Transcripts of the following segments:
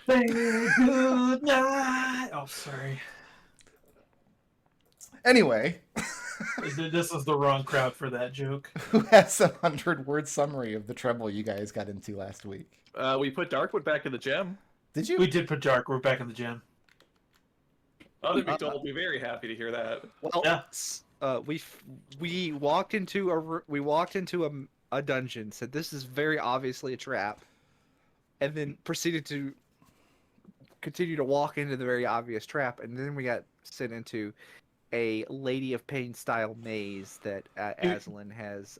Say good night. Oh, sorry. Anyway, This is the wrong crowd for that joke. who has a 100-word summary of the Treble you guys got into last week? We put Darkwood back in the gem. Did you? We did put Dark. We're back in the gym. Other McDohl will be very happy to hear that. Well, Yeah. we walked into a dungeon, said this is very obviously a trap, and then proceeded to continue to walk into the very obvious trap, and then we got sent into a Lady of Pain style maze that Aslan has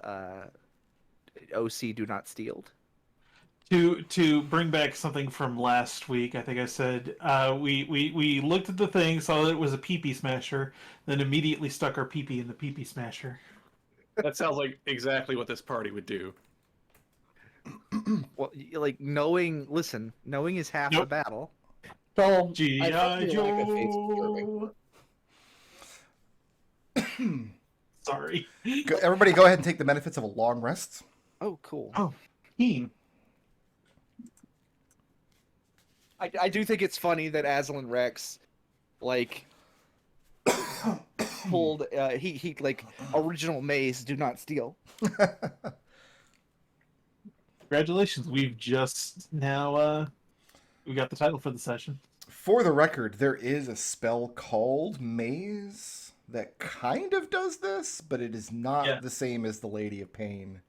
OC do not steal. To bring back something from last week, I think I said we looked at the thing, saw that it was a pee-pee smasher, then immediately stuck our pee-pee in the pee-pee smasher. That sounds like exactly what this party would do. Well, like knowing is half the Nope. battle. So, G.I. I thought you were like a face disturbing. Sorry. Everybody go ahead and take the benefits of a long rest. Oh, cool. Oh, Keen. I do think it's funny that Aslan Rex, like, pulled he like original maze do not steal. Congratulations. We've just now we got the title for the session. For the record, there is a spell called Maze that kind of does this, but it is not the same as the Lady of Pain,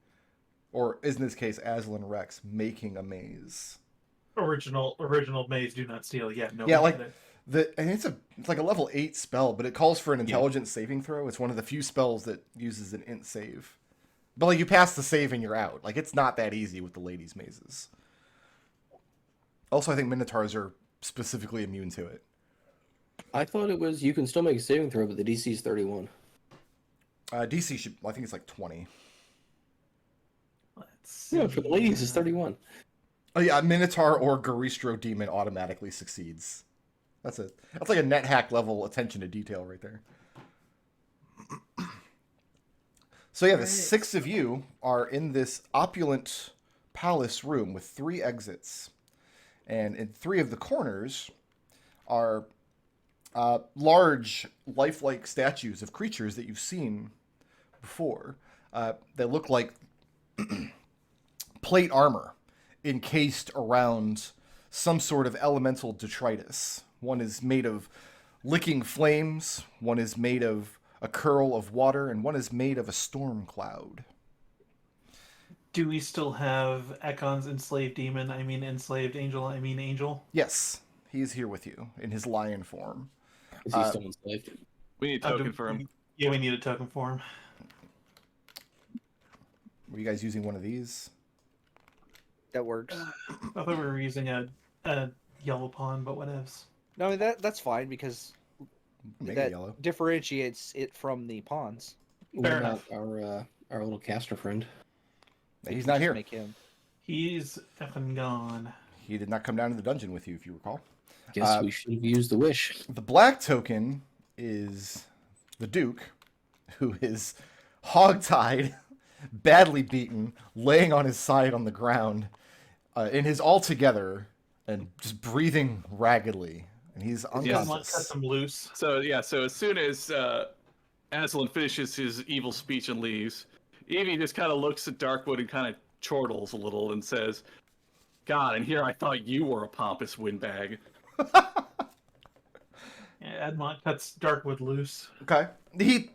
or in this case, Aslan Rex making a maze. Original maze do not steal. Yeah, no. Yeah, like and it's like a level 8 spell, but it calls for an intelligence saving throw. It's one of the few spells that uses an int save. But like you pass the save and you're out. Like it's not that easy with the ladies' mazes. Also, I think Minotaurs are specifically immune to it. I thought it was you can still make a saving throw, but the DC is 31. DC should, I think it's like 20. Let's see. Yeah, for the ladies it's 31. Oh yeah, Minotaur or Garistro Demon automatically succeeds. That's like a net hack level attention to detail right there. So yeah, the 6 of you are in this opulent palace room with 3 exits. And in 3 of the corners are large, lifelike statues of creatures that you've seen before. They look like plate armor encased around some sort of elemental detritus. One is made of licking flames, one is made of a curl of water, and one is made of a storm cloud. Do we still have Ekon's enslaved demon? I mean enslaved angel. I mean angel. Yes, he is here with you in his lion form. Is he still enslaved? We need a token for him. Yeah, we need a token for him. Were you guys using one of these? That works. I thought we were using a yellow pawn, but whatevs. No, that's fine because Make that it yellow. differentiates it from the pawns. What Fair about our little caster friend? He's not here. Make him. He's effing gone. He did not come down to the dungeon with you, if you recall. Guess we should have used the wish. The black token is the Duke, who is hog-tied, badly beaten, laying on his side on the ground, in his all-together, and just breathing raggedly. And he's unconscious. Cut him loose. So as soon as Aslan finishes his evil speech and leaves, Evie just kind of looks at Darkwood and kind of chortles a little and says, "God, and here I thought you were a pompous windbag." Yeah, Edmont cuts Darkwood loose. Okay. He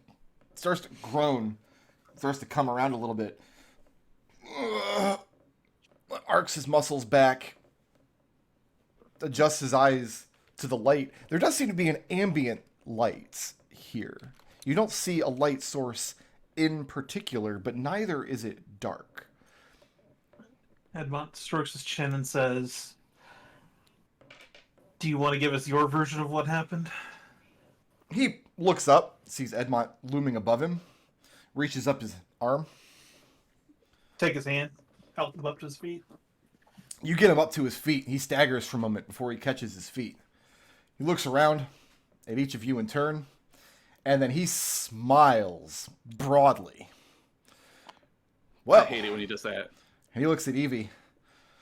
starts to groan, starts to come around a little bit. Arcs his muscles back, adjusts his eyes to the light. There does seem to be an ambient light here. You don't see a light source in particular, but neither is it dark. Edmont strokes his chin and says, "Do you want to give us your version of what happened?" He looks up, sees Edmont looming above him, reaches up his arm. Take his hand, help him up to his feet. You get him up to his feet. He staggers for a moment before he catches his feet. He looks around at each of you in turn, and then he smiles broadly. Well, I hate it when he does that. and he looks at Evie.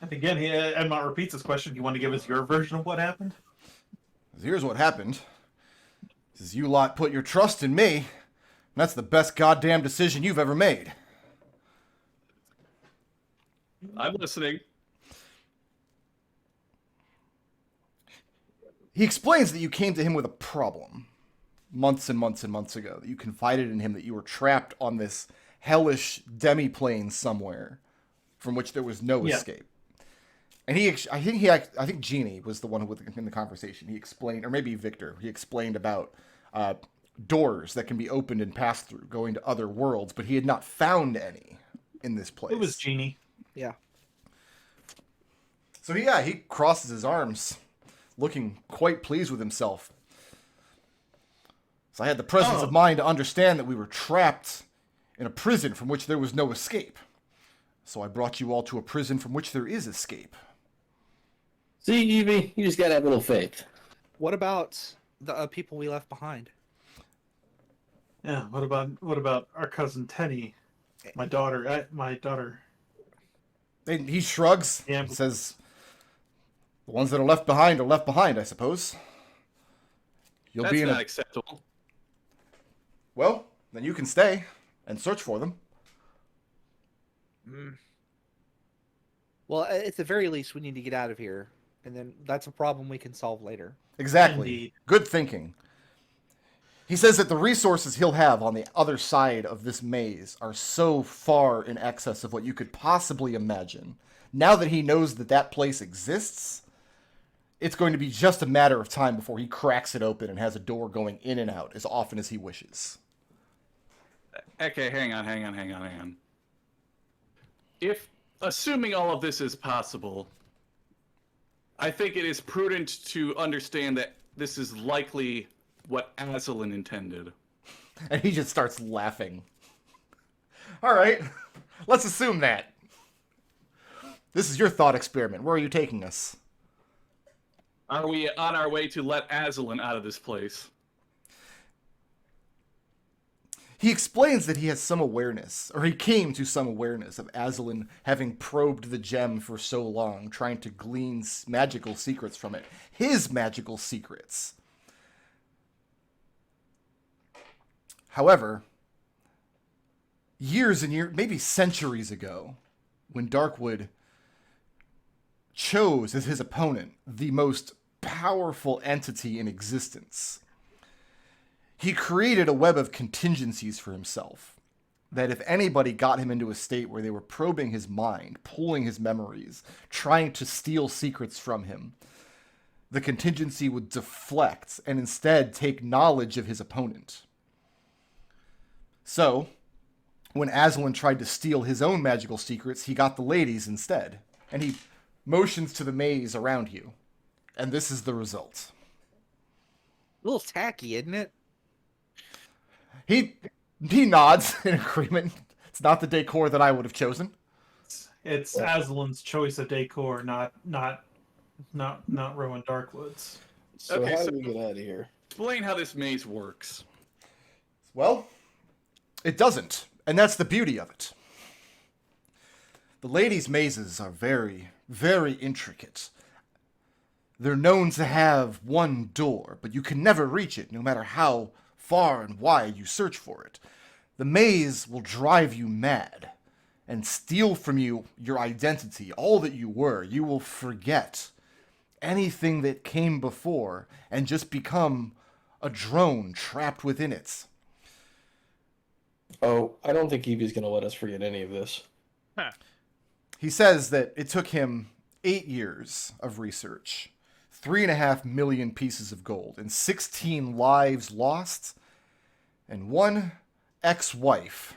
And again, Edmont repeats his question. You want to give us your version of what happened? Here's what happened. Is you lot put your trust in me, and that's the best goddamn decision you've ever made. I'm listening. He explains that you came to him with a problem months and months and months ago, that you confided in him that you were trapped on this hellish demi-plane somewhere from which there was no escape. And I think Jeannie was the one who was in the conversation. He explained, or maybe Victor, he explained about doors that can be opened and passed through, going to other worlds, but he had not found any in this place. It was Genie. Yeah. So yeah, he crosses his arms, looking quite pleased with himself. So I had the presence of mind to understand that we were trapped in a prison from which there was no escape. So I brought you all to a prison from which there is escape. See, Evie, you just gotta have a little faith. What about the people we left behind? Yeah. What about our cousin Tenny? My daughter. And he shrugs and says, the ones that are left behind, I suppose. That's not acceptable. Well, then you can stay and search for them. Well, at the very least, we need to get out of here, and then that's a problem we can solve later. Exactly. Indeed. Good thinking. He says that the resources he'll have on the other side of this maze are so far in excess of what you could possibly imagine. Now that he knows that that place exists, it's going to be just a matter of time before he cracks it open and has a door going in and out as often as he wishes. Okay, hang on. If, assuming all of this is possible, I think it is prudent to understand that this is likely what Aslan intended. And he just starts laughing. All right, let's assume that. This is your thought experiment. Where are you taking us? Are we on our way to let Aslan out of this place? He explains that he has some awareness, or he came to some awareness of Aslan having probed the gem for so long, trying to glean magical secrets from it. His magical secrets. However, years and years, maybe centuries ago, when Darkwood chose as his opponent the most powerful entity in existence, he created a web of contingencies for himself, that if anybody got him into a state where they were probing his mind, pulling his memories, trying to steal secrets from him, the contingency would deflect and instead take knowledge of his opponent. So, when Aslan tried to steal his own magical secrets, he got the ladies instead, and he motions to the maze around you, and this is the result. A little tacky, isn't it? He nods in agreement. It's not the decor that I would have chosen. It's Aslan's choice of decor, not Rowan Darkwood's. So Okay, how so- do we get out of here? Explain how this maze works. Well, it doesn't, and that's the beauty of it. The ladies' mazes are very, very intricate. They're known to have one door, but you can never reach it, no matter how far and wide you search for it. The maze will drive you mad and steal from you your identity, all that you were. You will forget anything that came before and just become a drone trapped within it. Oh, I don't think Evie's gonna let us forget any of this. He says that it took him 8 years of research, 3.5 million pieces of gold, and 16 lives lost, and one ex-wife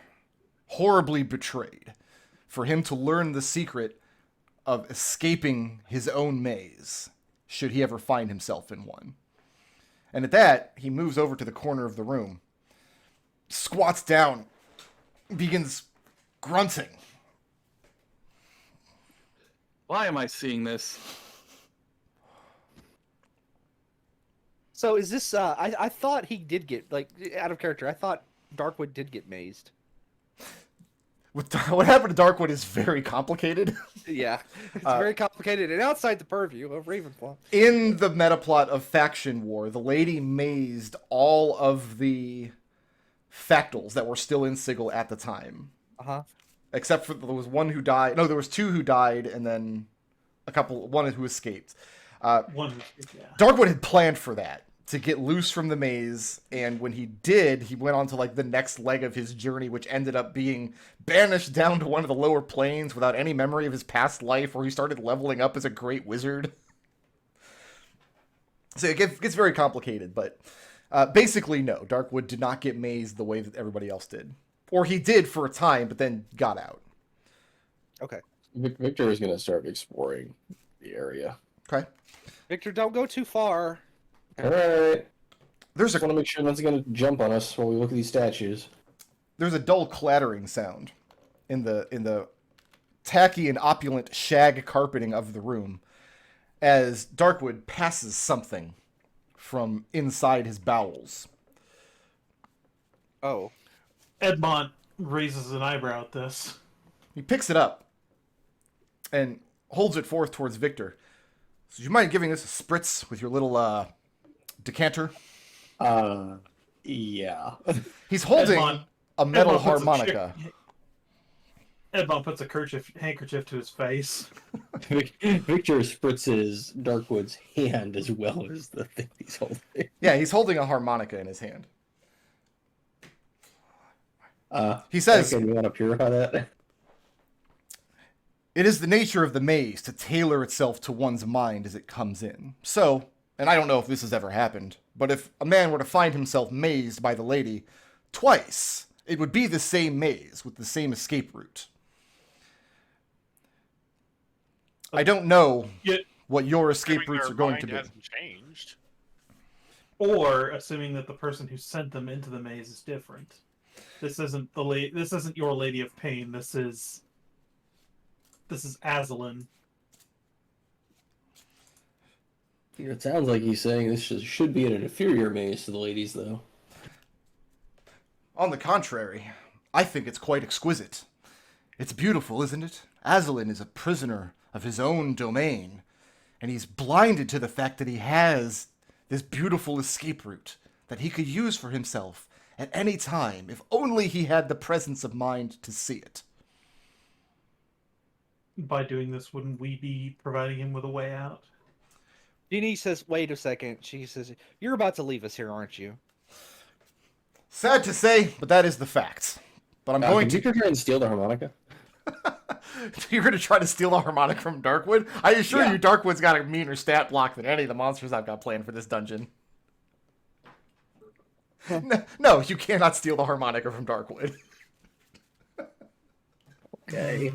horribly betrayed for him to learn the secret of escaping his own maze, should he ever find himself in one. And at that, he moves over to the corner of the room, squats down, begins grunting. Why am I seeing this? So is this? I thought he did get, like, out of character. I thought Darkwood did get mazed. What happened to Darkwood is very complicated. Yeah, it's very complicated and outside the purview of Ravenflumph. In the meta plot of Faction War, the lady mazed all of the factals that were still in Sigil at the time. Uh-huh. Except for there was one who died. No, there was two who died, and then one who escaped. One, yeah. Darkwood had planned for that, to get loose from the maze, and when he did, he went on to like the next leg of his journey, which ended up being banished down to one of the lower planes without any memory of his past life, where he started leveling up as a great wizard. So it gets very complicated, but basically no, Darkwood did not get mazed the way that everybody else did. Or he did for a time, but then got out. Okay. Victor is going to start exploring the area. Okay. Victor, don't go too far. All right. There's I want to make sure nothing's going to jump on us while we look at these statues. There's a dull clattering sound in the tacky and opulent shag carpeting of the room as Darkwood passes something from inside his bowels. Oh. Edmont raises an eyebrow at this. He picks it up and holds it forth towards Victor. So, do you mind giving this a spritz with your little decanter? Yeah. He's holding Edmont- a metal Edmont puts a harmonica. Edmont puts a handkerchief to his face. Victor spritzes Darkwood's hand as well as the thing he's holding. Yeah, he's holding a harmonica in his hand. He says, Okay, you want to purify that? "It is the nature of the maze to tailor itself to one's mind as it comes in. So, and I don't know if this has ever happened, but if a man were to find himself mazed by the lady twice, it would be the same maze with the same escape route. I don't know Yet, what your escape Assuming routes their are going to mind be." hasn't changed. or assuming that the person who sent them into the maze is different. This isn't This isn't your Lady of Pain. This is Evelyn. It sounds like he's saying this should be an inferior maze to the ladies, though. On the contrary, I think it's quite exquisite. It's beautiful, isn't it? Aslan is a prisoner of his own domain, and he's blinded to the fact that he has this beautiful escape route that he could use for himself at any time, if only he had the presence of mind to see it. By doing this, wouldn't we be providing him with a way out? Jeannie says, wait a second. She says, you're about to leave us here, aren't you? Sad to say, but that is the fact. But I'm going Did to... Victor try and steal the harmonica? You're going to try to steal the harmonic from Darkwood? I assure you Darkwood's got a meaner stat block than any of the monsters I've got planned for this dungeon. No, you cannot steal the harmonica from Darkwood. Okay.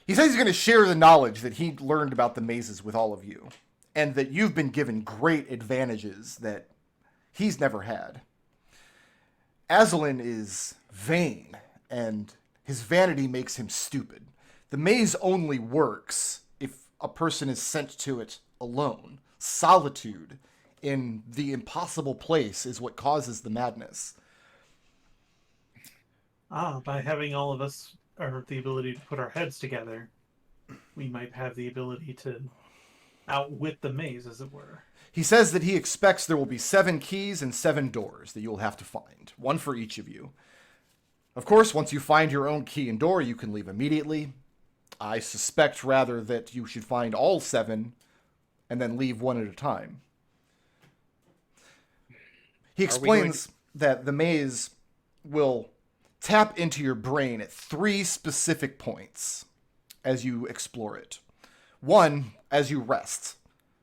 He says he's going to share the knowledge that he learned about the mazes with all of you, and that you've been given great advantages that he's never had. Aslan is vain, and his vanity makes him stupid. The maze only works if a person is sent to it alone. Solitude in the impossible place is what causes the madness. By having all of us or the ability to put our heads together, we might have the ability to outwit the maze, as it were. He says that he expects there will be 7 keys and 7 doors that you'll have to find, one for each of you. Of course, once you find your own key and door, you can leave immediately. I suspect, rather, that you should find all 7 and then leave one at a time. He explains that the maze will tap into your brain at 3 specific points as you explore it. 1, as you rest.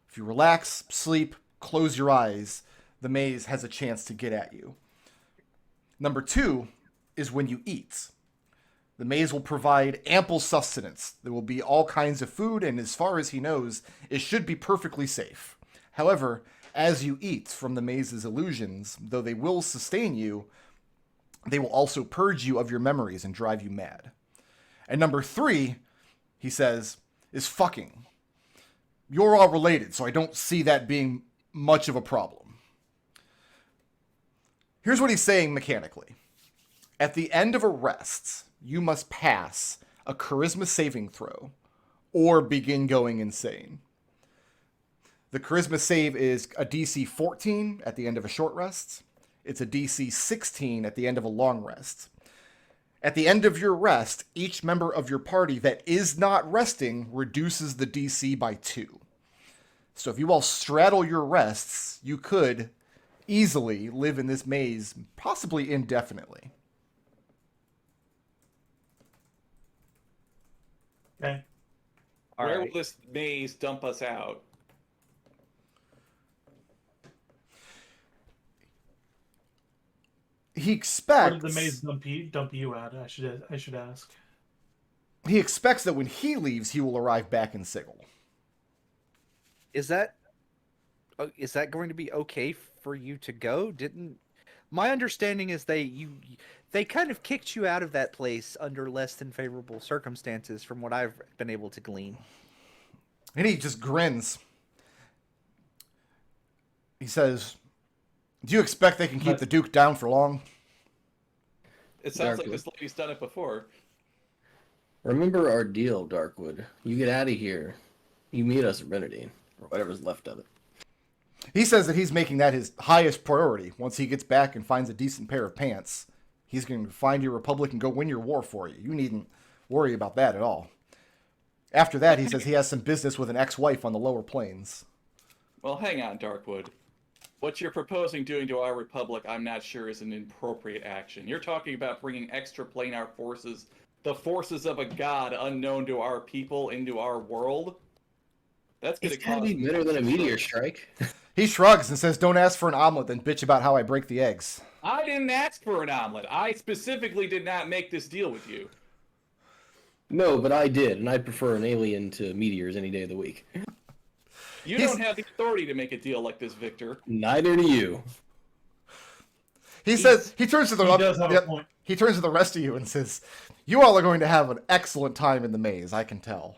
If you relax, sleep, close your eyes, the maze has a chance to get at you. Number 2 is when you eat. The maze will provide ample sustenance. There will be all kinds of food, and as far as he knows, it should be perfectly safe. However, as you eat from the maze's illusions, though they will sustain you, they will also purge you of your memories and drive you mad. And number 3, he says, is fucking. You're all related, so I don't see that being much of a problem. Here's what he's saying mechanically. At the end of a rest, you must pass a charisma saving throw or begin going insane. The charisma save is a DC 14 at the end of a short rest. It's a DC 16 at the end of a long rest. At the end of your rest, each member of your party that is not resting reduces the DC by 2. So if you all straddle your rests, you could easily live in this maze, possibly indefinitely. Okay. Where will this maze dump us out? He Where expects did the maze dump you at? I should ask. he expects that when he leaves, he will arrive back in Sigil. Is that going to be okay for you to go? My understanding is they kind of kicked you out of that place under less than favorable circumstances, from what I've been able to glean. And he just grins. He says, "Do you expect they can keep the Duke down for long?" It sounds Darkwood. like this lady's done it before. Remember our deal, Darkwood. You get out of here. You meet us at Renadine, or whatever's left of it. He says that he's making that his highest priority. Once he gets back and finds a decent pair of pants, he's going to find your republic and go win your war for you. You needn't worry about that at all. After that, he says he has some business with an ex-wife on the lower plains. Well, hang on, Darkwood. What you're proposing doing to our republic, I'm not sure is an appropriate action. You're talking about bringing extraplanar forces, the forces of a god unknown to our people, into our world? That's going It's to gotta cause be better than a meteor strike. He shrugs and says, "Don't ask for an omelet, then bitch about how I break the eggs." I didn't ask for an omelet. I specifically did not make this deal with you. No, but I did, and I prefer an alien to meteors any day of the week. You don't have the authority to make a deal like this, Victor. Neither do you. He says he turns to the He does have a point. he turns to the rest of you and says, "You all are going to have an excellent time in the maze, I can tell."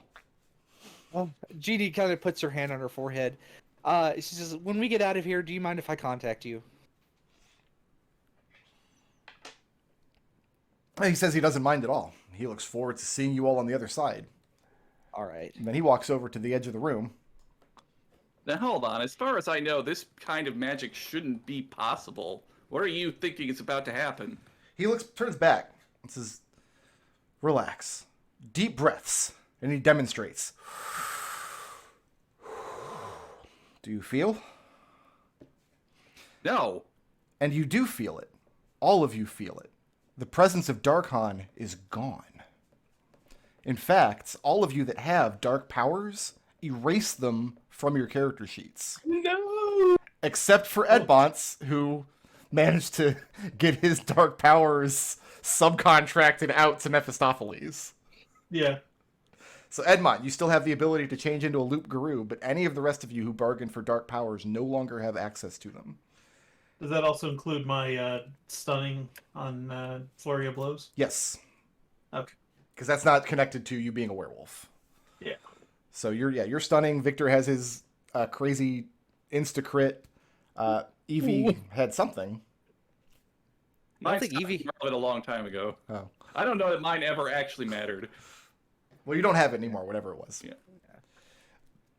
Well, GD kind of puts her hand on her forehead. She says, "When we get out of here, do you mind if I contact you?" He says he doesn't mind at all. He looks forward to seeing you all on the other side. All right. And then he walks over to the edge of the room. Now hold on. As far as I know, this kind of magic shouldn't be possible. What are you thinking is about to happen? He turns back and says, "Relax. Deep breaths." And he demonstrates. Do you feel? No. And you do feel it. All of you feel it. The presence of Darkhan is gone. In fact, all of you that have dark powers, erase them from your character sheets. No. Except for Edmont, who managed to get his dark powers subcontracted out to Mephistopheles. Yeah. So Edmont, you still have the ability to change into a Loop Guru, but any of the rest of you who bargained for dark powers no longer have access to them. Does that also include my stunning on Flurry of Blows? Yes. Okay. Because that's not connected to you being a werewolf. Yeah. So you're stunning. Victor has his crazy insta-crit. Evie had something. I don't Mine think Evie. it a long time ago. Oh. I don't know that mine ever actually mattered. Well, you don't have it anymore, whatever it was. Yeah.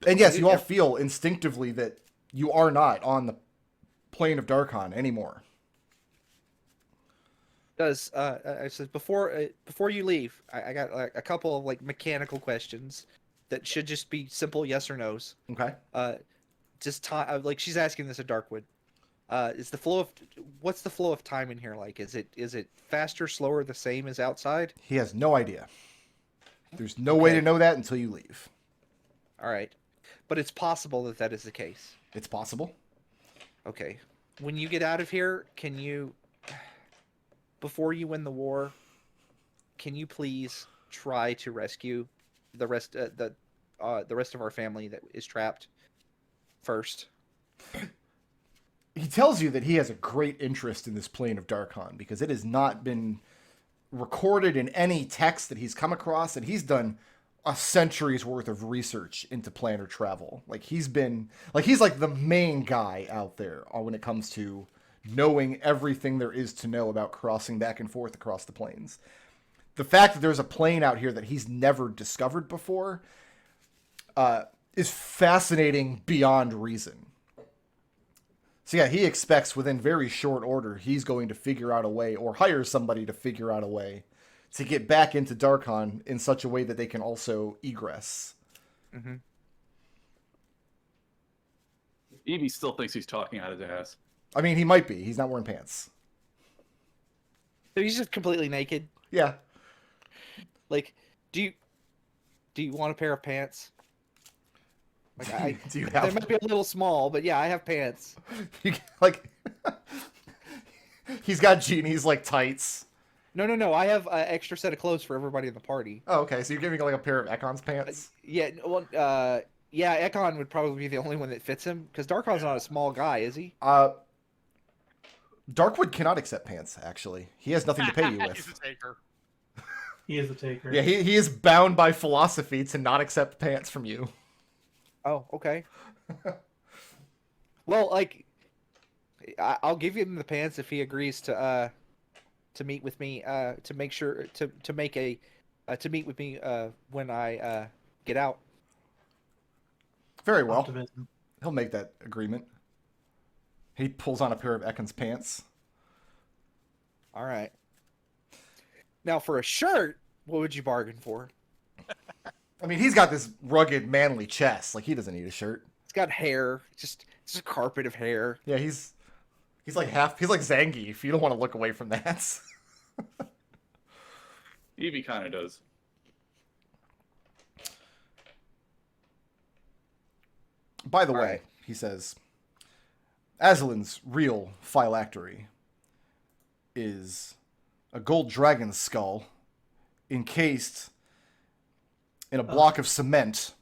And yes, you all feel instinctively that you are not on the plane of Darkhan anymore. Does I said before you leave, I got like a couple of like mechanical questions that should just be simple yes or no's. Okay. Just time, like she's asking this at Darkwood. What's the flow of time in here like? Is it faster, slower, the same as outside? He has no idea. There's no way to know that until you leave. All right, but it's possible that is the case. It's possible. Okay, when you get out of here, can you, before you win the war, can you please try to rescue the rest of our family that is trapped first? He tells you that he has a great interest in this plane of Darkhan because it has not been recorded in any text that he's come across, and he's done a century's worth of research into planar travel. He's like the main guy out there when it comes to knowing everything there is to know about crossing back and forth across the planes. the fact that there's a plane out here that he's never discovered before is fascinating beyond reason. So yeah, he expects within very short order he's going to figure out a way, or hire somebody to figure out a way to get back into Darkon in such a way that they can also egress. Mm-hmm. Evie still thinks he's talking out his ass. I mean, he might be. He's not wearing pants. So he's just completely naked. Yeah. Like, do you want a pair of pants? Like Do you they have might be a little small, but yeah, I have pants. like he's got Genie's like tights. No. I have an extra set of clothes for everybody in the party. Oh, okay. So you're giving like a pair of Ekon's pants? Yeah, well, yeah, Ekon would probably be the only one that fits him because Darkon's not a small guy, is he? Darkwood cannot accept pants, actually. He has nothing to pay you He's with. a taker. He is a taker. Yeah, he is bound by philosophy to not accept pants from you. Oh, okay. Well, like, I'll give him the pants if he agrees to meet with me to make sure to make a to meet with me when I get out. Very well. Optimism. He'll make that agreement. He pulls on a pair of Ekon's pants. All right. Now, for a shirt, what would you bargain for? I mean, he's got this rugged, manly chest. Like, he doesn't need a shirt. It's got hair, just a carpet of hair. Yeah, he's like Zangief. You don't want to look away from that. Evie kind of does. By the All way, right. he says, Aslan's real phylactery is a gold dragon skull encased in a block of cement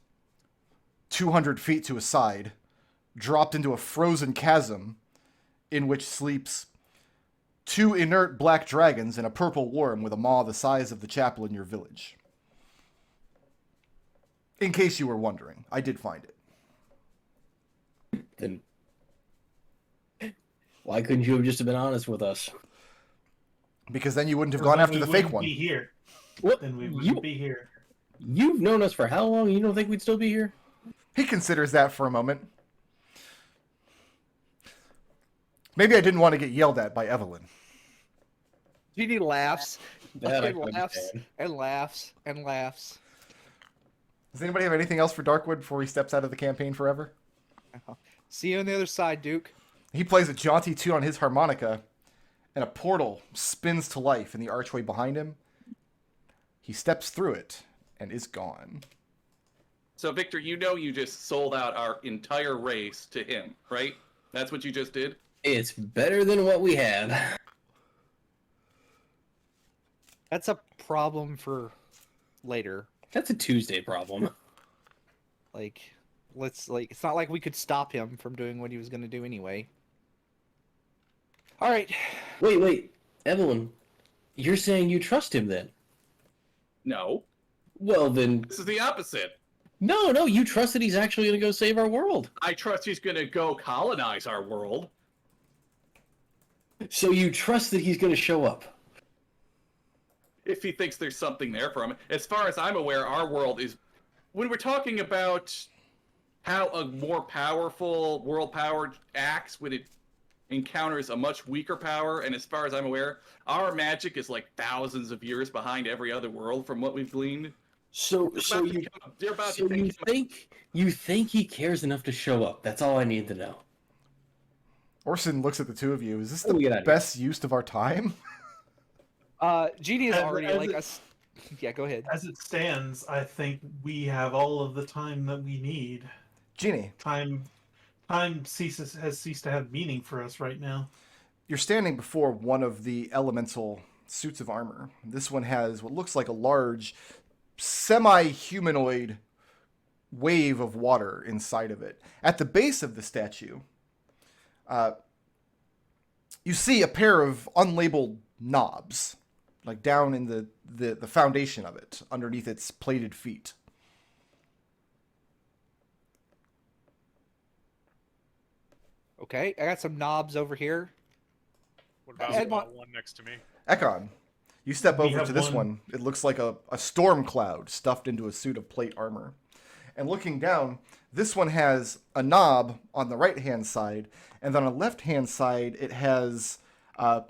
200 feet to a side, dropped into a frozen chasm in which sleeps 2 inert black dragons and a purple worm with a maw the size of the chapel in your village. In case you were wondering, I did find it. Then why couldn't you have just been honest with us? Because then you wouldn't have Or gone then after we the fake wouldn't one. Be here. What? Then we wouldn't be here. You've known us for how long? You don't think we'd still be here? He considers that for a moment. Maybe I didn't want to get yelled at by Evelyn. Genie laughs, That I and can laughs, understand. and laughs, and laughs. Does anybody have anything else for Darkwood before he steps out of the campaign forever? See you on the other side, Duke. He plays a jaunty tune on his harmonica, and a portal spins to life in the archway behind him. He steps through it and is gone. So, Victor, you know you just sold out our entire race to him, right? That's what you just did? It's better than what we had. That's a problem for later. That's a Tuesday problem. Like, it's not like we could stop him from doing what he was going to do anyway. All right. Wait. Evelyn, you're saying you trust him then? No. Well, then... This is the opposite. No, you trust that he's actually going to go save our world. I trust he's going to go colonize our world. So you trust that he's going to show up? If he thinks there's something there for him. As far as I'm aware, our world is... When we're talking about how a more powerful world power acts when it encounters a much weaker power, and as far as I'm aware, our magic is like thousands of years behind every other world from what we've gleaned. So you think he cares enough to show up? That's all I need to know. Orson looks at the two of you. Is this Let me get out the of here. best use of our time? Genie is As- already as like it- us. Yeah, go ahead. As it stands, I think we have all of the time that we need. Genie, Time has ceased to have meaning for us right now. you're standing before one of the elemental suits of armor. This one has what looks like a large, semi-humanoid wave of water inside of it. At the base of the statue, you see a pair of unlabeled knobs, like down in the foundation of it, underneath its plated feet. Okay, I got some knobs over here. What about Edmont- one next to me? Ekon, You step We over have to this one- one. It looks like a storm cloud stuffed into a suit of plate armor. And looking down, this one has a knob on the right-hand side, and on the left-hand side, it has a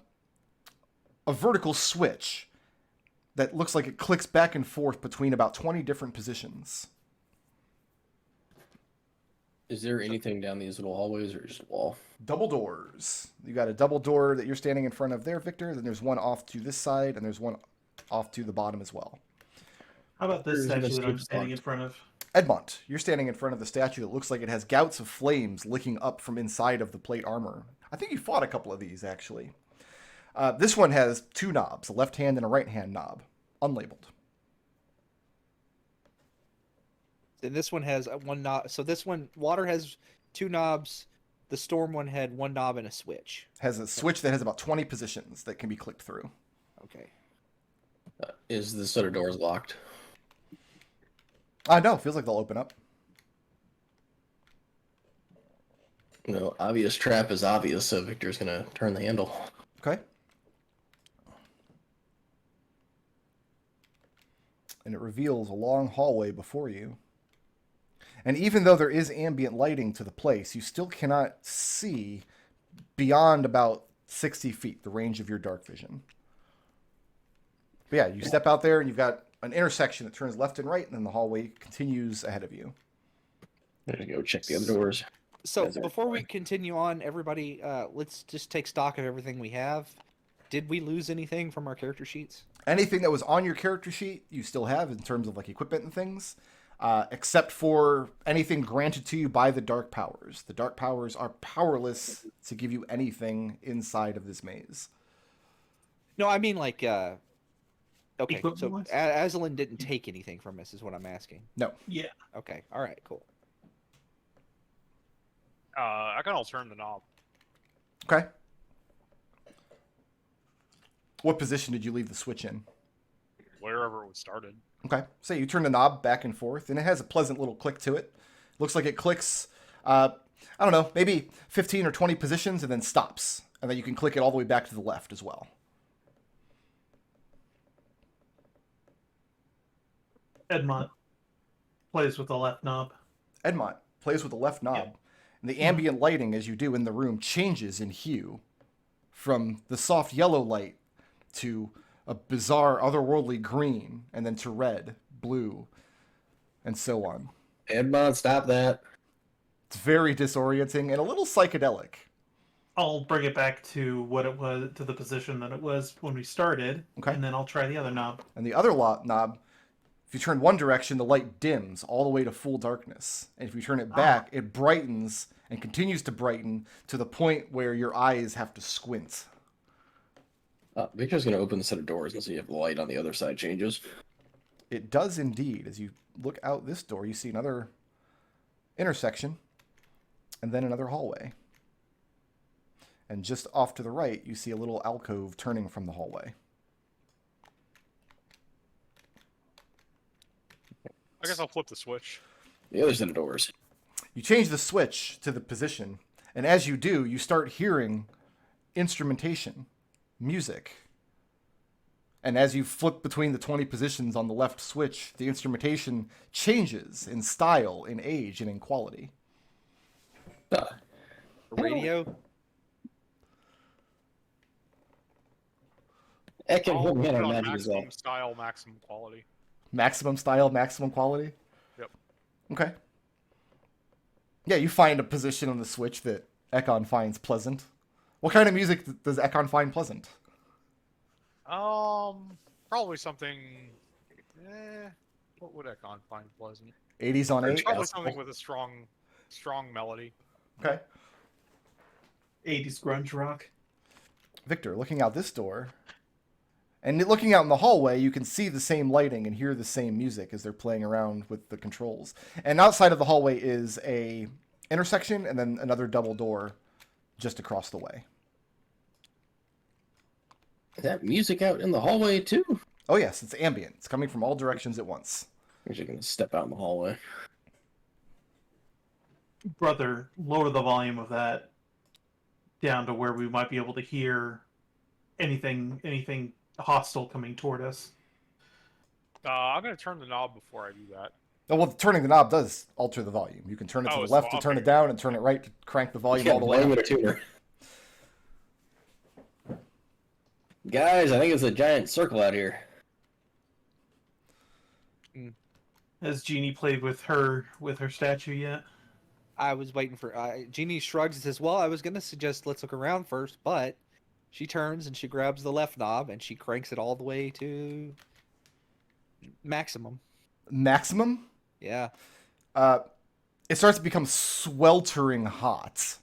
vertical switch that looks like it clicks back and forth between about 20 different positions. Is there anything down these little hallways or just a wall? Double doors. You got a double door that you're standing in front of there, Victor. Then there's one off to this side, and there's one off to the bottom as well. How about this There's an statue that I'm escape standing in spot. front of? Edmont, you're standing in front of the statue that looks like it has gouts of flames licking up from inside of the plate armor. I think you fought a couple of these, actually. This one has two knobs, a left hand and a right hand knob, unlabeled. And this one has one knob. So this one, water has two knobs. The storm one had one knob and a switch. Has a switch that has about 20 positions that can be clicked through. Okay. Is the set of doors locked? No, feels like they'll open up. No, obvious trap is obvious, so Victor's gonna turn the handle. Okay. And it reveals a long hallway before you. And even though there is ambient lighting to the place, you still cannot see beyond about 60 feet, the range of your dark vision. But yeah, you step out there and you've got an intersection that turns left and right, and then the hallway continues ahead of you. I'm gonna go check the other doors. So As I before we explained. continue on, everybody, let's just take stock of everything we have. Did we lose anything from our character sheets? Anything that was on your character sheet, you still have in terms of like equipment and things, except for anything granted to you by the Dark Powers. The Dark Powers are powerless to give you anything inside of this maze. No, I mean like, okay, so Equipment-wise? Aslan didn't take anything from us, is what I'm asking. No. Yeah. Okay, all right, cool. I can altern the knob. Okay. What position did you leave the switch in? Wherever it was started. Okay. So you turn the knob back and forth, and it has a pleasant little click to it. Looks like it clicks, I don't know, maybe 15 or 20 positions and then stops. And then you can click it all the way back to the left as well. Edmont plays with the left knob. Edmont plays with the left knob. Yeah. And the ambient lighting, as you do in the room, changes in hue from the soft yellow light to a bizarre, otherworldly green, and then to red, blue, and so on. Edmont, stop that. It's very disorienting and a little psychedelic. I'll bring it back to what it was, to the position that it was when we started, Okay. and then I'll try the other knob. And the other knob, if you turn one direction, the light dims all the way to full darkness. And if you turn it back, it brightens and continues to brighten to the point where your eyes have to squint. Victor's gonna open the set of doors and see if the light on the other side changes. It does indeed. As you look out this door, you see another intersection and then another hallway. And just off to the right, you see a little alcove turning from the hallway. I guess I'll flip the switch. The other set of doors. You change the switch to the position, and as you do, you start hearing instrumentation, music. And as you flip between the 20 positions on the left switch, the instrumentation changes in style, in age, and in quality. Radio. Ekon, I'll what put it manner of on magic is that? maximum style, maximum quality. Maximum style, maximum quality? Yep. Okay. Yeah, you find a position on the switch that Ekon finds pleasant. What kind of music does Ekon find pleasant? Probably something. What would Ekon find pleasant? 80s on 8? Probably something with a strong melody. Okay. 80s grunge rock. Victor, looking out this door, and looking out in the hallway, you can see the same lighting and hear the same music as they're playing around with the controls. And outside of the hallway is a intersection and then another double door just across the way. Is that music out in the hallway too? Oh yes, it's ambient. It's coming from all directions at once. I'm just gonna step out in the hallway. Brother, lower the volume of that down to where we might be able to hear anything hostile coming toward us. I'm gonna turn the knob before I do that. Oh, well, turning the knob does alter the volume. You can turn it to Oh, the so left to turn okay. it down, and turn it right to crank the volume Yeah, all the way volume up. tuner. Guys, I think it's a giant circle out here. Has Jeannie played with her statue yet? I was waiting for. Jeannie shrugs and says, "Well, I was gonna suggest let's look around first, but." She turns and she grabs the left knob and she cranks it all the way to maximum. Maximum? Yeah. It starts to become sweltering hot,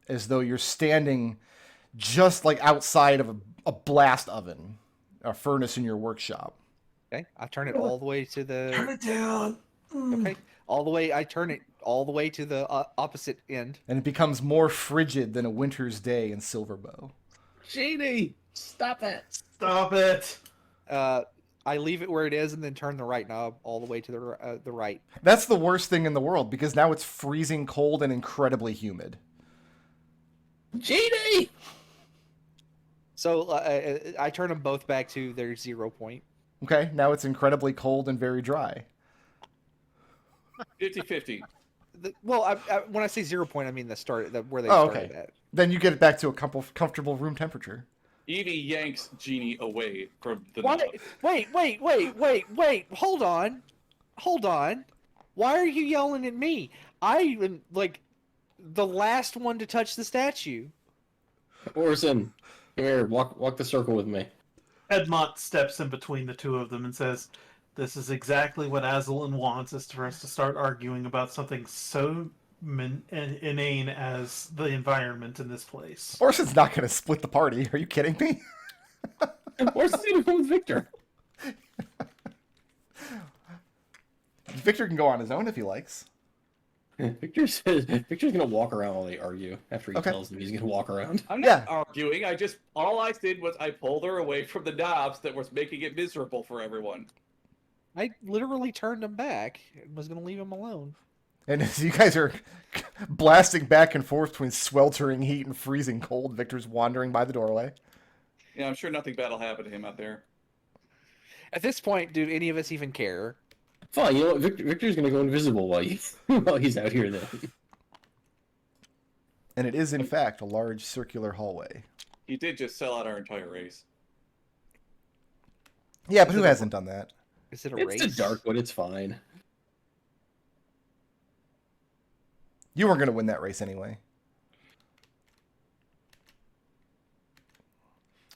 as though you're standing just like outside of a blast oven, a furnace in your workshop. Okay. I turn it all the way to the. Turn it down. Okay. All the way. I turn it all the way to the opposite end. And it becomes more frigid than a winter's day in Silverbow. Jeannie, stop that. Stop it. I leave it where it is and then turn the right knob all the way to the right. That's the worst thing in the world, because now it's freezing cold and incredibly humid. Jeannie! So I turn them both back to their 0 point. Okay, now it's incredibly cold and very dry. 50-50. Well, when I say 0 point, I mean where they Oh, started okay. at. Then you get it back to a comfortable room temperature. Evie yanks Jeannie away from the What? knob. Wait! Hold on. Why are you yelling at me? I am like the last one to touch the statue. Orson, come here. Walk the circle with me. Edmont steps in between the two of them and says, "This is exactly what Aslan wants, is for us to start arguing about something so inane as the environment in this place." Orson's not going to split the party. Are you kidding me? Orson's gonna go with Victor. Victor can go on his own if he likes. Victor's gonna walk around while they argue after he tells them he's gonna walk around. I'm Yeah. not arguing. All I did was I pulled her away from the knobs that was making it miserable for everyone. I literally turned him back and was going to leave him alone. And as you guys are blasting back and forth between sweltering heat and freezing cold, Victor's wandering by the doorway. Yeah, I'm sure nothing bad will happen to him out there. At this point, do any of us even care? Fine, you know what? Victor's gonna go invisible while he's out here then. And it is, in fact, a large circular hallway. He did just sell out our entire race. Yeah, but who hasn't done that? Is it a It's race? the Darkwood, it's fine. You weren't going to win that race anyway.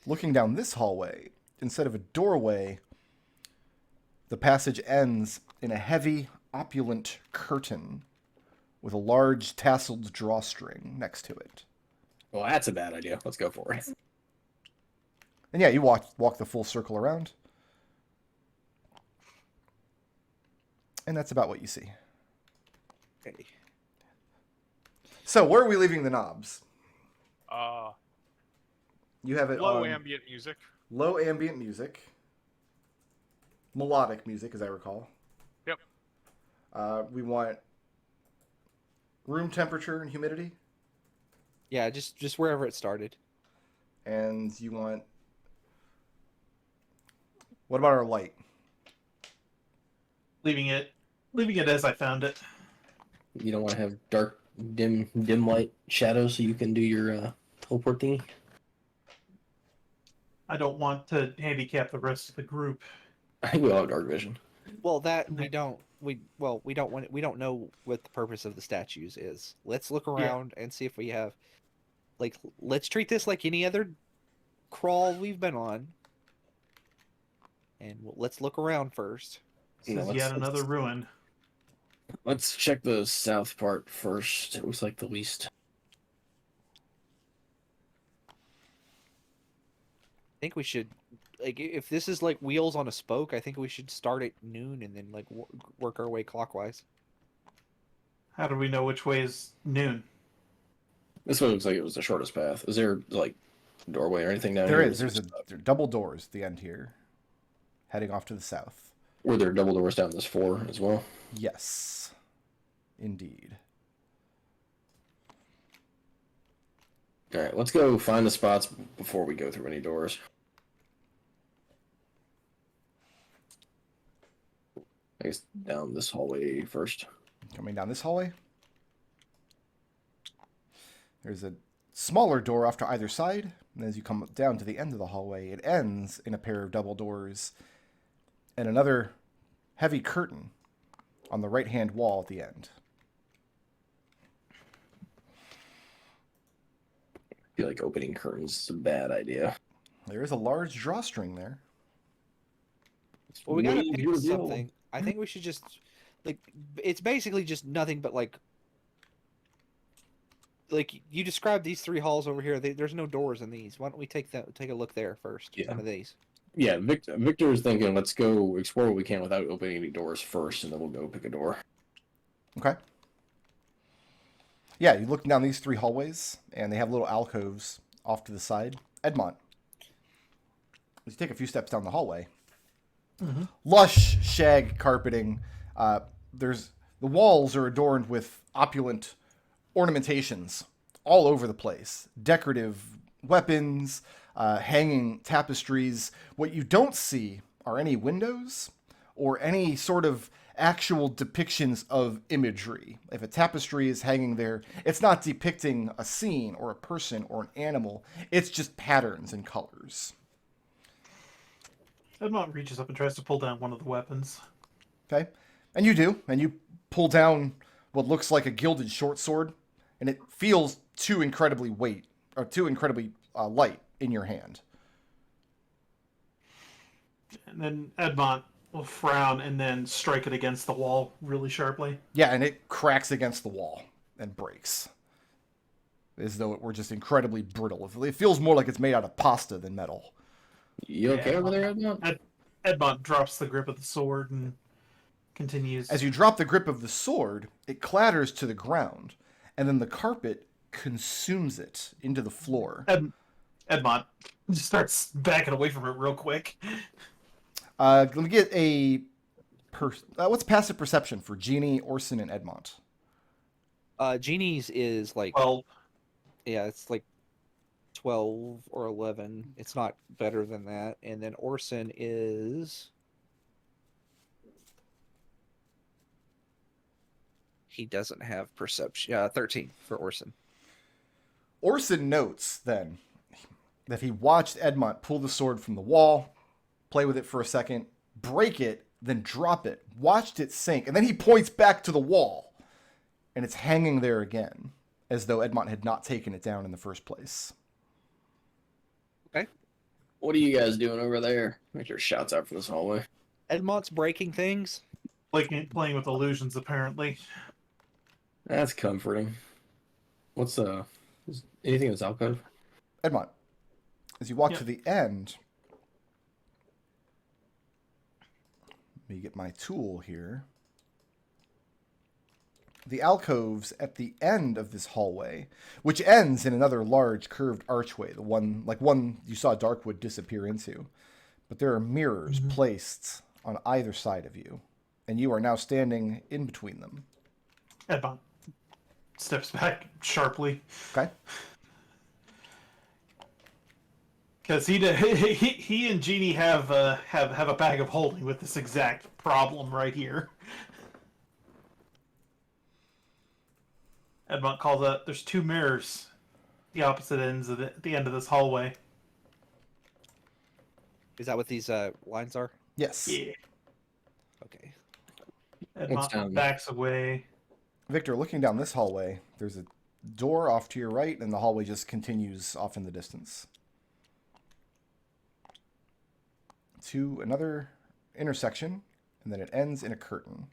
Looking down this hallway, instead of a doorway, the passage ends in a heavy, opulent curtain with a large tasseled drawstring next to it. Well, that's a bad idea. Let's go for it. And yeah, you walk the full circle around. And that's about what you see. Okay. So, where are we leaving the knobs? You have it Low on ambient music. low ambient music. Melodic music, as I recall. Yep. We want room temperature and humidity. Yeah, just wherever it started. And you want... What about our light? Leaving it as I found it. You don't want to have dark, dim light shadows so you can do your teleport thingy? I don't want to handicap the rest of the group. I think we all have dark vision. Well, that we don't know what the purpose of the statues is. Let's look around and see if we have, like, let's treat this like any other crawl we've been on, and let's look around first. This No, is let's- yet another ruin. Let's check the south part first. It looks like the least. I think we should, like, if this is like wheels on a spoke, I think we should start at noon and then like work our way clockwise. How do we know which way is noon? This one looks like it was the shortest path. Is there, like, a doorway or anything down There here? is. There are double doors at the end here, heading off to the south. Were there double doors down this floor as well? Yes, indeed. Alright, let's go find the spots before we go through any doors. guess down this hallway first. Coming down this hallway. There's a smaller door off to either side, and as you come down to the end of the hallway, it ends in a pair of double doors and another heavy curtain on the right-hand wall at the end. I feel like opening curtains is a bad idea. There is a large drawstring there. Well, we gotta Maybe pick reveal. something. I think we should just like. It's basically just nothing but like you described these 3 halls over here. There's no doors in these. Why don't we take a look there first? Yeah. Some of these. Yeah, Victor is thinking, let's go explore what we can without opening any doors first, and then we'll go pick a door. Okay. Yeah, you look down these 3 hallways, and they have little alcoves off to the side. Edmont, as you take a few steps down the hallway, lush shag carpeting. The walls are adorned with opulent ornamentations all over the place. Decorative weapons, hanging tapestries. What you don't see are any windows or any sort of actual depictions of imagery. If a tapestry is hanging there, it's not depicting a scene or a person or an animal. It's just patterns and colors. Edmont reaches up and tries to pull down one of the weapons. Okay? And you do. And you pull down what looks like a gilded short sword, and it feels too incredibly light in your hand. And then Edmont will frown and then strike it against the wall really sharply. Yeah, and it cracks against the wall and breaks. As though it were just incredibly brittle. It feels more like it's made out of pasta than metal. You okay over there, Edmont? Edmont drops the grip of the sword and continues. As you drop the grip of the sword, it clatters to the ground, and then the carpet consumes it into the floor. Edmont just starts backing away from it real quick. Let me get a... what's passive perception for Jeannie, Orson, and Edmont? Genie's is like. Well, Yeah, it's like 12 or 11. It's not better than that. And then Orson is. He doesn't have perception. 13 for Orson. Orson notes, then, that he watched Edmont pull the sword from the wall, play with it for a second, break it, then drop it, watched it sink, and then he points back to the wall, and it's hanging there again, as though Edmont had not taken it down in the first place. Okay. What are you guys doing over there? Victor shouts out from this hallway. Edmont's breaking things. playing with illusions, apparently. That's comforting. What's is anything in this alcove? Edmont, as you walk Yep. to the end, let me get my tool here. The alcoves at the end of this hallway, which ends in another large curved archway, the one you saw Darkwood disappear into. But there are mirrors placed on either side of you, and you are now standing in between them. Edmont steps back sharply. Okay? Because he and Jeannie have a bag of holding with this exact problem right here. Edmont calls out, there's 2 mirrors, the opposite ends of the end of this hallway. Is that what these lines are? Yes. Yeah. Okay. What's down Edmont there? backs away. Victor, looking down this hallway, there's a door off to your right, and the hallway just continues off in the distance. To another intersection, and then it ends in a curtain.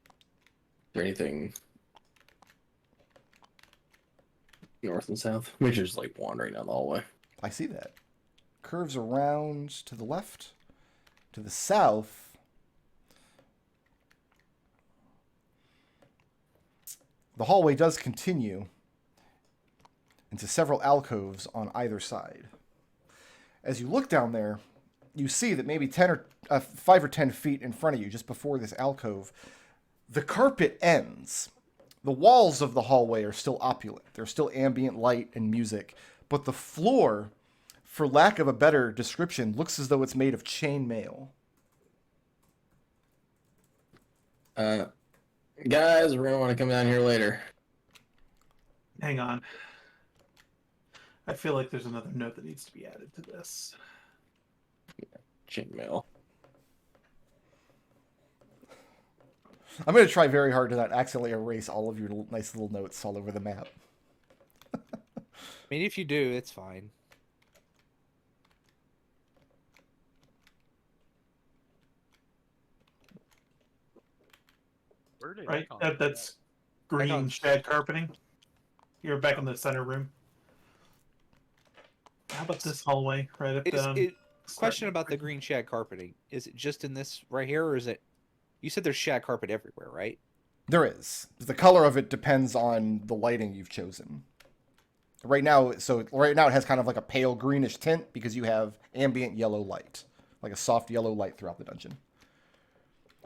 Is there anything north and south? Victor's like wandering down the hallway. I see that. Curves around to the left. To the south, the hallway does continue into several alcoves on either side. As you look down there, you see that maybe 5 or 10 feet in front of you, just before this alcove, the carpet ends. The walls of the hallway are still opulent. There's still ambient light and music, but the floor, for lack of a better description, looks as though it's made of chain mail. Guys, we're gonna want to come down here later. Hang on. I feel like there's another note that needs to be added to this. Chain mail. I'm going to try very hard to not accidentally erase all of your nice little notes all over the map. I mean, if you do, it's fine. Where did Right? Ekon That's green Ekon's- shag carpeting. You're back in the center room. How about this hallway right at the Question about the green shag carpeting. Is it just in this right here, or is it... You said there's shag carpet everywhere, right? There is. The color of it depends on the lighting you've chosen. Right now it has kind of like a pale greenish tint because you have ambient yellow light, like a soft yellow light throughout the dungeon.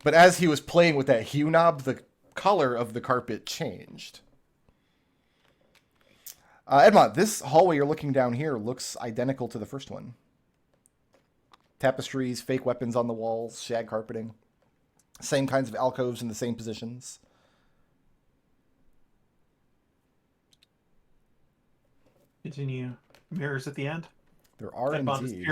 But as he was playing with that hue knob, the color of the carpet changed. Edmont, this hallway you're looking down here looks identical to the first one. Tapestries, fake weapons on the walls, shag carpeting. Same kinds of alcoves in the same positions. Continue. Mirrors at the end. There are indeed.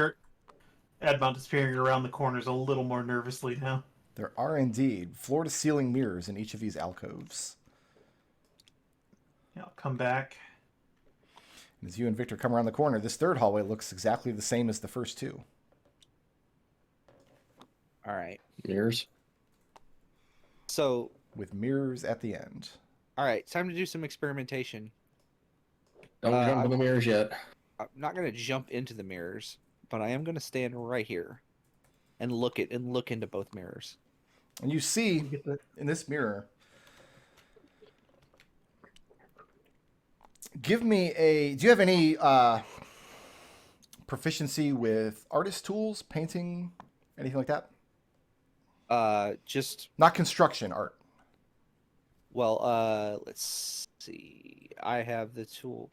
Edmont is peering around the corners a little more nervously now. There are indeed floor-to-ceiling mirrors in each of these alcoves. Yeah, I'll come back. And as you and Victor come around the corner, this third hallway looks exactly the same as the first two. All right. Mirrors. So, With mirrors at the end. all right, time to do some experimentation. Don't jump in the mirrors yet. I'm not going to jump into the mirrors, but I am going to stand right here and look into both mirrors. And you see in this mirror, do you have any proficiency with artist tools, painting, anything like that? Just Not construction, art. well, let's see. I have the tool.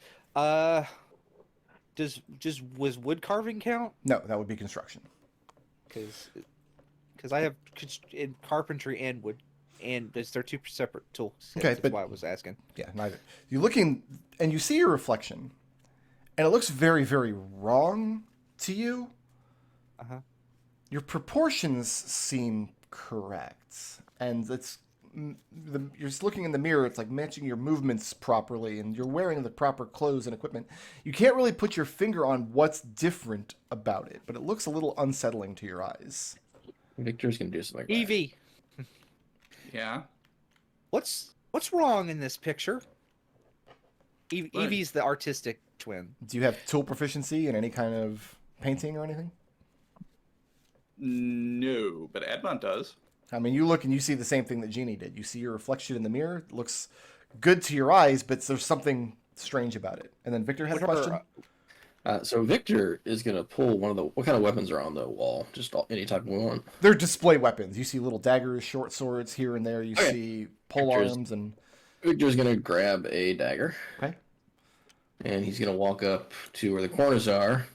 Was wood carving count? No, that would be construction. Because I have in carpentry and wood, and they're two separate tools. Okay, That's but- why I was asking. Yeah, neither. You're looking, and you see your reflection, and it looks very, very wrong to you. Uh-huh. Your proportions seem correct, and you're just looking in the mirror. It's like matching your movements properly, and you're wearing the proper clothes and equipment. You can't really put your finger on what's different about it, but it looks a little unsettling to your eyes. Victor's gonna do something. Like Evie, Yeah. what's wrong in this picture? Right. Evie's the artistic twin. Do you have tool proficiency in any kind of painting or anything? No, but Edmont does. I mean, you look and you see the same thing that Jeannie did. You see your reflection in the mirror. It looks good to your eyes, but there's something strange about it. And then Victor has a question. So Victor is gonna pull one of the. What kind of weapons are on the wall? Just any type we want. They're display weapons. You see little daggers, short swords here and there. You Okay. see pole Victor's- arms and... Victor's gonna grab a dagger. Okay. And he's gonna walk up to where the corners are,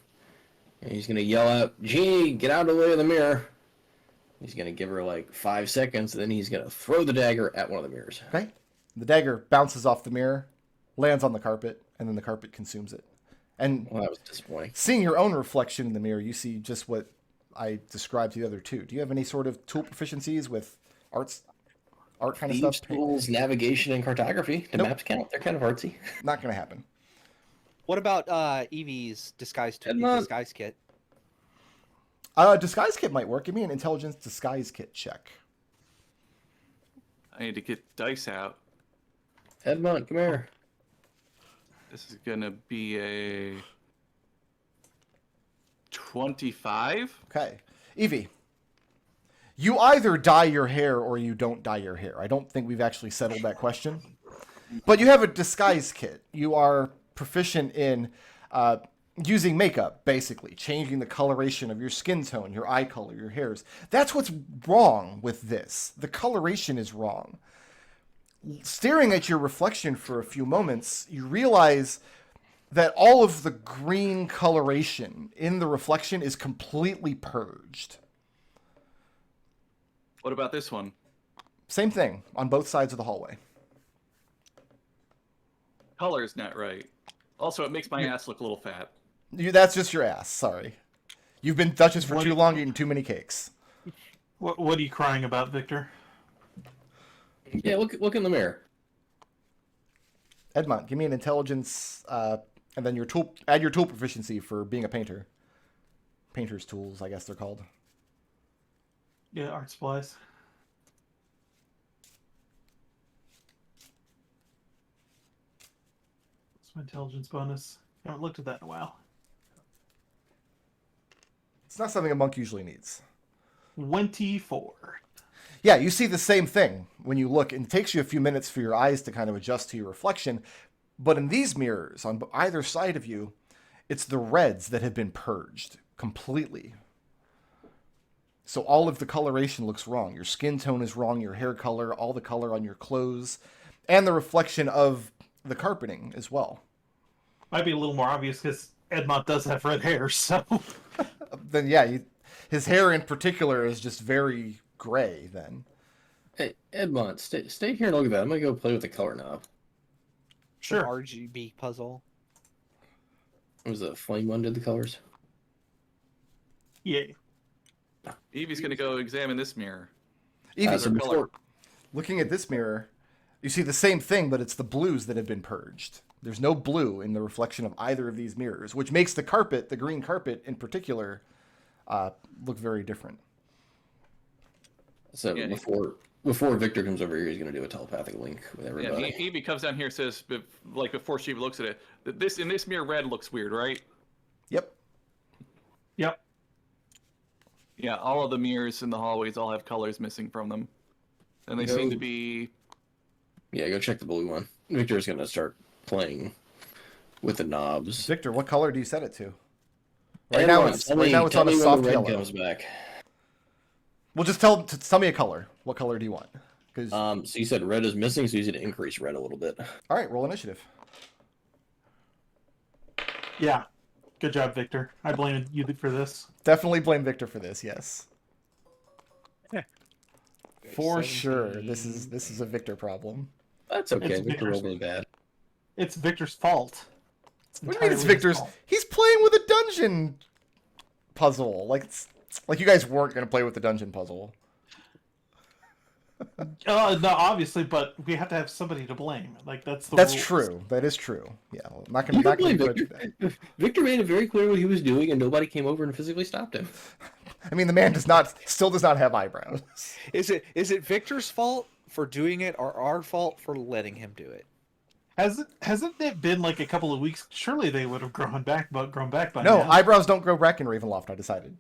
and he's gonna yell out, "Genie, get out of the way of the mirror!" He's gonna give her like 5 seconds, and then he's gonna throw the dagger at one of the mirrors. Okay. The dagger bounces off the mirror, lands on the carpet, and then the carpet consumes it. And Well, that was disappointing. seeing your own reflection in the mirror, you see just what I described to the other two. Do you have any sort of tool proficiencies with art kind of Thieves' stuff? tools, navigation, and cartography. The Nope. maps count. They're kind of artsy. Not going to happen. What about Evie's disguise Edmont. kit? Disguise kit might work. Give me an intelligence disguise kit check. I need to get dice out. Edmont, come here. This is gonna be a 25. Okay. Evie, you either dye your hair or you don't dye your hair. I don't think we've actually settled that question. But you have a disguise kit. You are proficient in using makeup, basically, changing the coloration of your skin tone, your eye color, your hairs. That's what's wrong with this. The coloration is wrong. Staring at your reflection for a few moments, you realize that all of the green coloration in the reflection is completely purged. What about this one? Same thing on both sides of the hallway. Color's not right. Also, it makes my ass look a little fat. That's just your ass. Sorry. You've been Duchess for What too do you- long, eating too many cakes. What are you crying about, Victor? Yeah, look in the mirror. Edmont, give me an intelligence, and then add your tool proficiency for being a painter. Painter's tools, I guess they're called. Yeah, art supplies. What's my intelligence bonus? I haven't looked at that in a while. It's not something a monk usually needs. 24. Yeah, you see the same thing when you look, and it takes you a few minutes for your eyes to kind of adjust to your reflection. But in these mirrors, on either side of you, it's the reds that have been purged completely. So all of the coloration looks wrong. Your skin tone is wrong, your hair color, all the color on your clothes, and the reflection of the carpeting as well. Might be a little more obvious because Edmont does have red hair, so... Then yeah, his hair in particular is just very gray then. Hey, Edmont, stay here and look at that. I'm gonna go play with the color knob. Sure. RGB puzzle. Was the flame one did the colors? Yeah. Evie's gonna go examine this mirror. Evie, So before, looking at this mirror, you see the same thing, but it's the blues that have been purged. There's no blue in the reflection of either of these mirrors, which makes the carpet, the green carpet in particular, look very different. so Yeah. before Victor comes over here, he's gonna do a telepathic link with Yeah, everybody. Evie comes down here and says, like before she even looks at it, that in this mirror, red looks weird, right? Yep. Yep. Yeah, all of the mirrors in the hallways all have colors missing from them, and they seem to be. Yeah, go check the blue one. Victor's gonna start playing with the knobs. Victor, what color do you set it to? Right And now, Ron, it's tell right me- now it's tell on a me when soft the red yellow. comes back. Well, just tell me a color. What color do you want? Because So you said red is missing, so you need to increase red a little bit. all right, roll initiative. Yeah. Good job, Victor. I blame you for this. Definitely blame Victor for this. Yes. For 17. sure, this is a Victor problem. That's okay. It's Victor Victor's- rolled really bad. It's Victor's fault. What do you mean it's entirely his Victor's? fault. He's playing with a dungeon puzzle. Like you guys weren't gonna play with the dungeon puzzle. No, obviously, but we have to have somebody to blame. Like that's the That's rules. true. That is true. Yeah, I'm not You gonna can blame grudge you Victor. that. Victor made it very clear what he was doing, and nobody came over and physically stopped him. I mean, the man still does not have eyebrows. Is it Victor's fault for doing it, or our fault for letting him do it? Hasn't it been like a couple of weeks? Surely they would have grown back by No, now. eyebrows don't grow back in Ravenloft. I decided.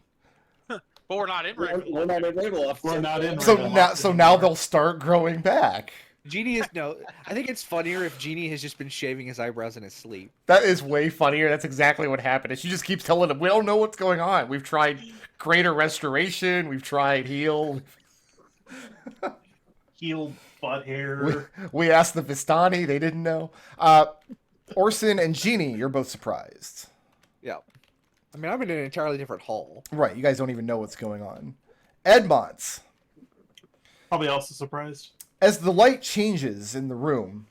But we're not in We're Ravenloft. not in Ravenloft. We're not in So Ravenloft now anymore. they'll start growing back. Genie is no. I think it's funnier if Genie has just been shaving his eyebrows in his sleep. That is way funnier. That's exactly what happened. And she just keeps telling him, "We don't know what's going on. We've tried greater restoration. We've tried heal. Healed butt hair. We asked the Vistani. They didn't know." Orson and Genie, you're both surprised. Yeah. I mean, I'm in an entirely different hall. Right. You guys don't even know what's going on. Edmont, Probably also surprised. as the light changes in the room,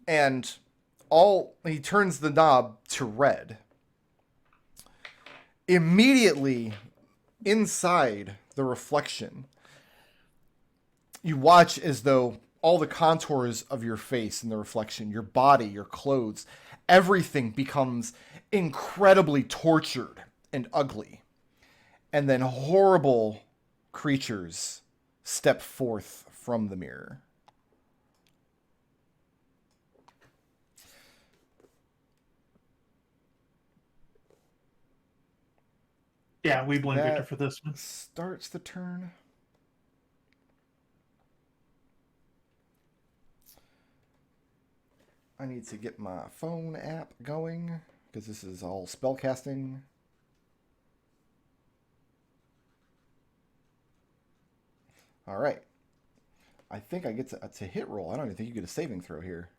and he turns the knob to red. Immediately inside the reflection, you watch as though all the contours of your face in the reflection, your body, your clothes, everything becomes incredibly tortured and ugly. And then horrible creatures step forth from the mirror. Yeah, we blame That- Victor for this one. Starts the turn. I need to get my phone app going because this is all spellcasting. All right. I think I get to hit roll. I don't even think you get a saving throw here.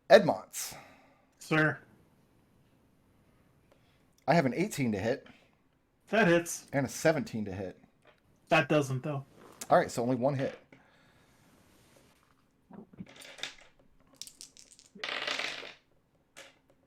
Edmont. Sir. I have an 18 to hit That hits. and a 17 to hit. That doesn't though. All right, so only one hit.